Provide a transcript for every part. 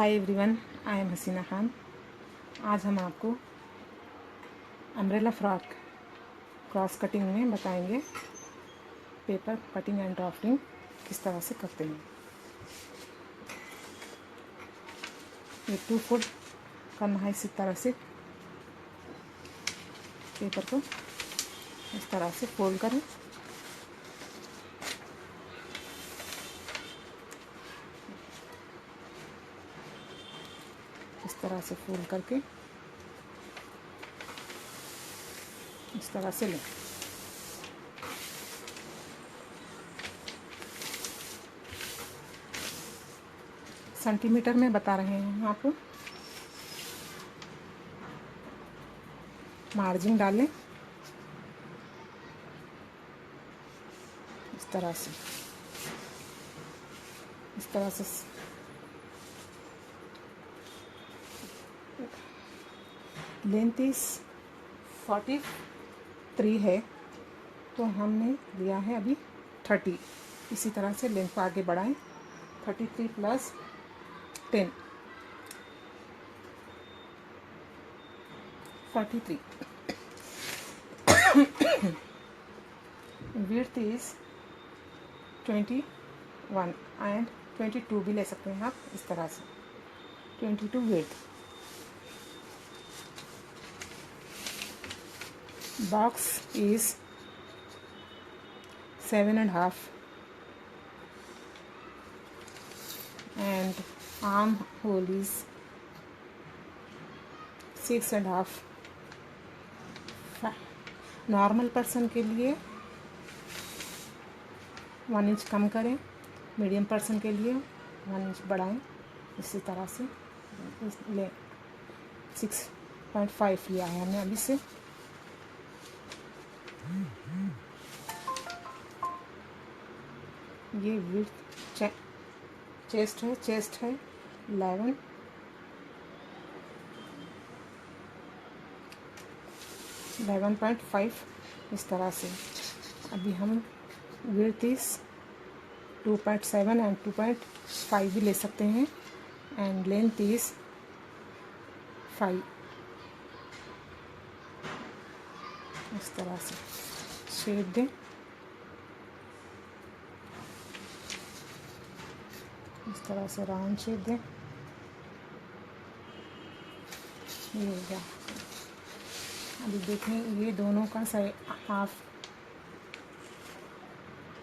Hi everyone, I am हसीना खान। आज हम आपको अम्ब्रेला फ्रॉक क्रॉस कटिंग में बताएंगे पेपर कटिंग एंड ड्राफ्टिंग किस तरह से करते हैं। ये 2 फोल्ड करना है। इसी तरह से पेपर को इस तरह से फोल्ड करें। इस तरह से फोल्ड करके इस तरह से लें। सेंटीमीटर में बता रहे हैं हम आपको। मार्जिन डालें इस तरह से। लेंथ इस 43 है, तो हमने लिया है अभी 30। इसी तरह से लेंथ को आगे बढ़ाएं। 33 प्लस 10 43। विड्थ इज 21 एंड 22 भी ले सकते हैं आप। इस तरह से 22 width. Box is 7.5 and arm hole is 6.5। Normal person के लिए 1 इंच कम करें, मीडियम पर्सन के लिए 1 इंच बढ़ाएं। इसी तरह से ले 6.5 लिया है हमने अभी से। ये विड्थ चेस्ट है 11.5 इस तरह से। अभी हम विड्थ इज 2.7 एंड 2.5 भी ले सकते हैं एंड लेंथ इज 5। इस तरह से शेप दें। इस तरह से राउंड शेप दें। ये हो गया। अभी देखें, ये दोनों का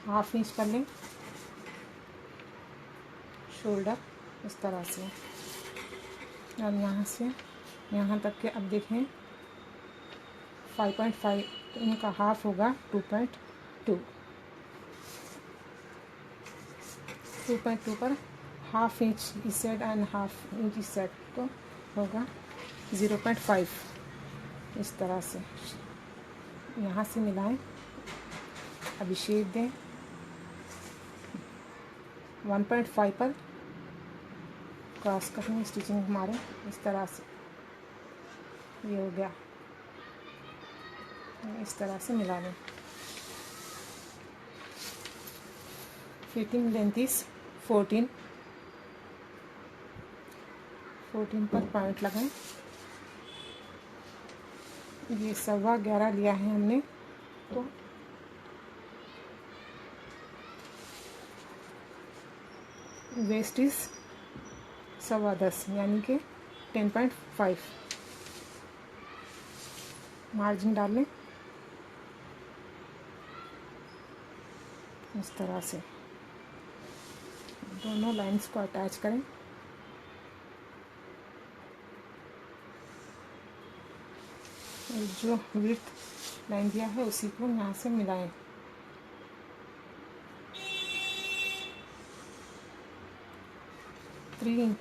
हाफ इंच कर लें शोल्डर इस तरह से। और यहाँ से यहाँ तक के अब देखें 5.5, तो इनका हाफ होगा 2.2। 2.2 पर हाफ इंच इस साइड एंड हाफ इंच इस साइड, तो होगा 0.5। इस तरह से यहाँ से मिलाएं। अभी शेप दें। 1.5 पर क्रॉस कटिंग स्टिचिंग मारें इस तरह से। ये हो गया। इस तरह से मिला लें। फिटिंग लेंथ इज 14 पर पॉइंट लगाएं। ये 11.25 लिया है हमने, तो वेस्ट इज 10.15 यानी कि 10.5। मार्जिन डालें इस तरह से। दोनों लाइंस को अटैच करें। जो विड्थ लाइन दिया है उसी को यहाँ से मिलाएं। तीन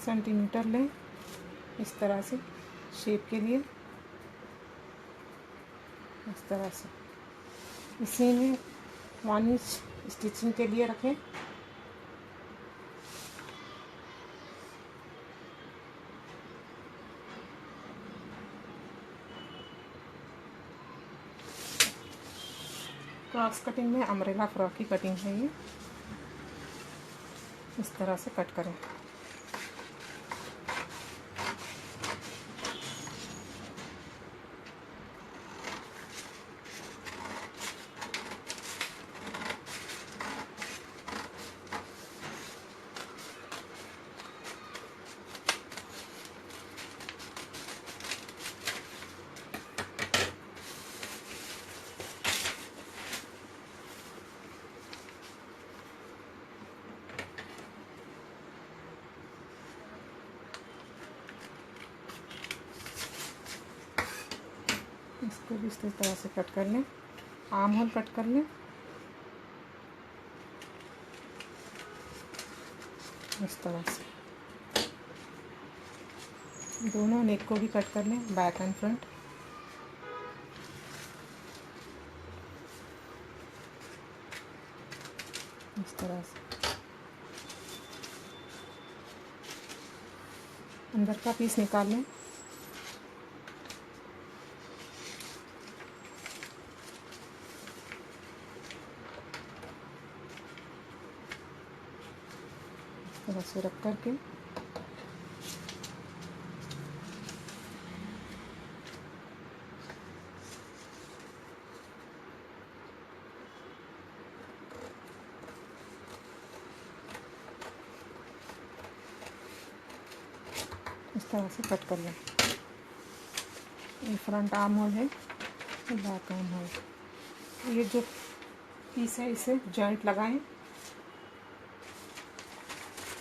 सेंटीमीटर लें इस तरह से शेप के लिए। इस तरह से इसी में 1 इंच स्टिचिंग के लिए रखें। क्रॉस कटिंग में अम्ब्रेला फ्रॉक की कटिंग है ये। इस तरह से कट करें। इसको भी इस तरह से कट कर लें, आर्म होल कट कर लें इस तरह से। दोनों नेक को भी कट कर लें, बैक एंड फ्रंट। इस तरह से अंदर का पीस निकाल लें। इस तरह से रख करके इस तरह से कट कर लें। ये फ्रंट आर्म होल है, बैक आर्म होल। ये जो पीस है इसे जॉइंट लगाएं।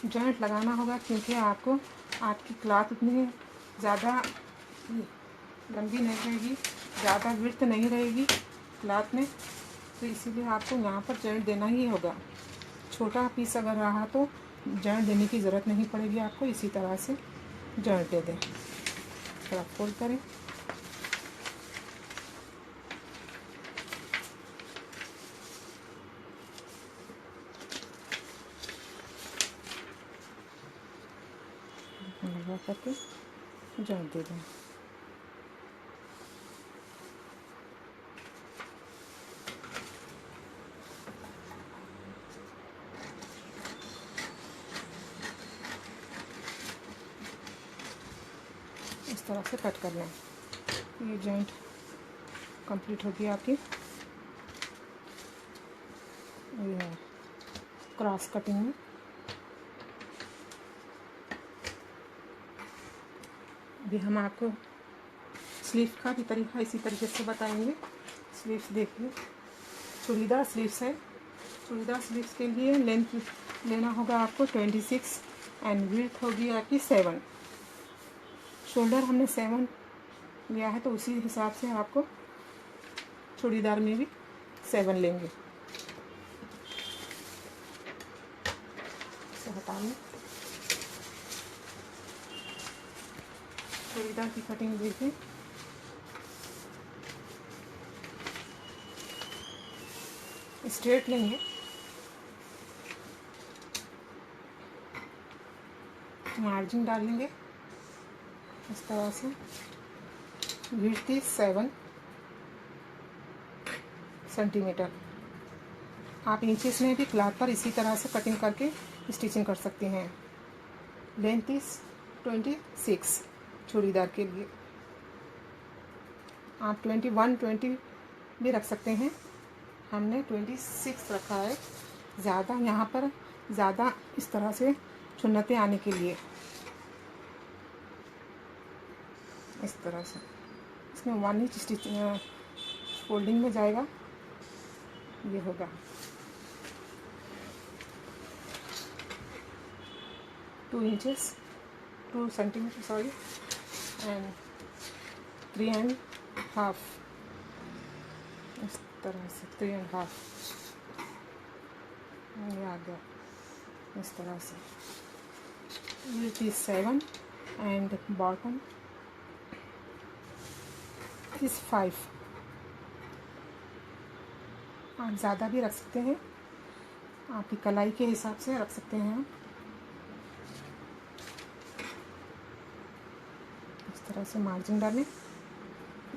जॉइंट लगाना होगा क्योंकि आपकी क्लॉथ उतनी ज़्यादा लंबी नहीं रहेगी, ज़्यादा विड्थ नहीं रहेगी क्लॉथ में, तो इसीलिए आपको यहाँ पर जॉइंट देना ही होगा। छोटा पीस अगर रहा तो जॉइंट देने की ज़रूरत नहीं पड़ेगी आपको। इसी तरह से जॉइंट दे दें। थोड़ा फोल्ड करें, लगा करके जॉइंट दे दें। इस तरह से कट कर लें। ये जॉइंट कंप्लीट होगी आपकी। ये है क्रॉस कटिंग में। अभी हम आपको स्लीव का भी तरीका इसी तरीके से बताएंगे। स्लीव्स देखिए, चूड़ीदार स्लीव्स है। चूड़ीदार स्लीव्स के लिए लेंथ लेना होगा आपको 26 एंड विड्थ होगी आपकी 7। शोल्डर हमने 7 लिया है, तो उसी हिसाब से आपको चूड़ीदार में भी 7 लेंगे। इसे हटा लें। चूड़ीदार की कटिंग देखिए, स्ट्रेट लेंगे, मार्जिन डालेंगे इस तरह से। Width 7 centimetre. आप इंचेस में भी क्लॉथ पर इसी तरह से कटिंग करके स्टिचिंग कर सकते हैं। लेंथ 26 चूड़ीदार के लिए। आप 21, 20 भी रख सकते हैं। हमने 26 रखा है। ज़्यादा यहाँ पर ज़्यादा इस तरह से चुन्नतें आने के लिए इस तरह से। इसमें 1 इंच स्टिच फोल्डिंग में जाएगा। ये होगा 2 इंचेस 2 सेंटीमीटर सॉरी, एंड 3.5 इस तरह से 3.5 ये आ गया इस तरह से। Width 7 and bottom 5। आप ज़्यादा भी रख सकते हैं, आपकी कलाई के हिसाब से रख सकते हैं। इस तरह से मार्जिन डालें।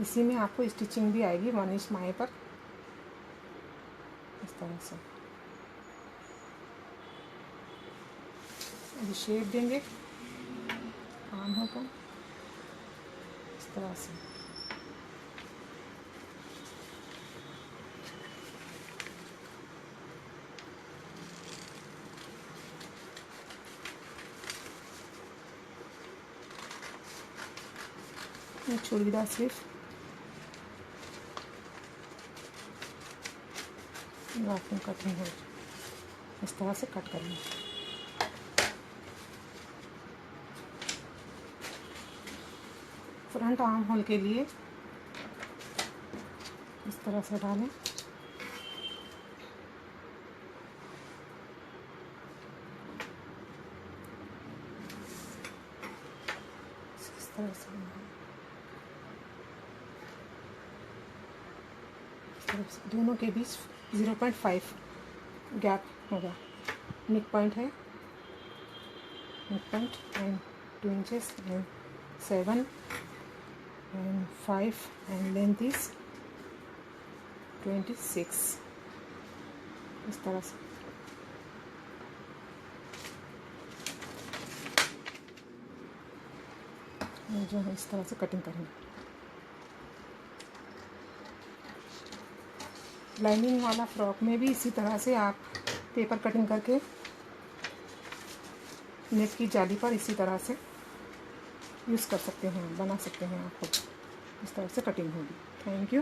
इसी में आपको स्टिचिंग भी आएगी 1 इंच माए पर इस तरह से। अभी शेप देंगे आर्म को इस तरह से। ये चूड़ीदार स्लीव लाफिंग कटिंग है, इस तरह से कट करेंगे। फ्रंट आर्म होल के लिए इस तरह से डालें। इस तरह से दोनों के बीच 0.5 गैप होगा। नेक पॉइंट है, neck point and 2 inches and 7 and 5 and length is 26। इस तरह से जो है इस तरह से कटिंग करेंगे। लाइनिंग वाला फ्रॉक में भी इसी तरह से आप पेपर कटिंग करके नेक की जाली पर इसी तरह से यूज़ कर सकते हैं, बना सकते हैं। आप इस तरह से कटिंग होगी। Thank you.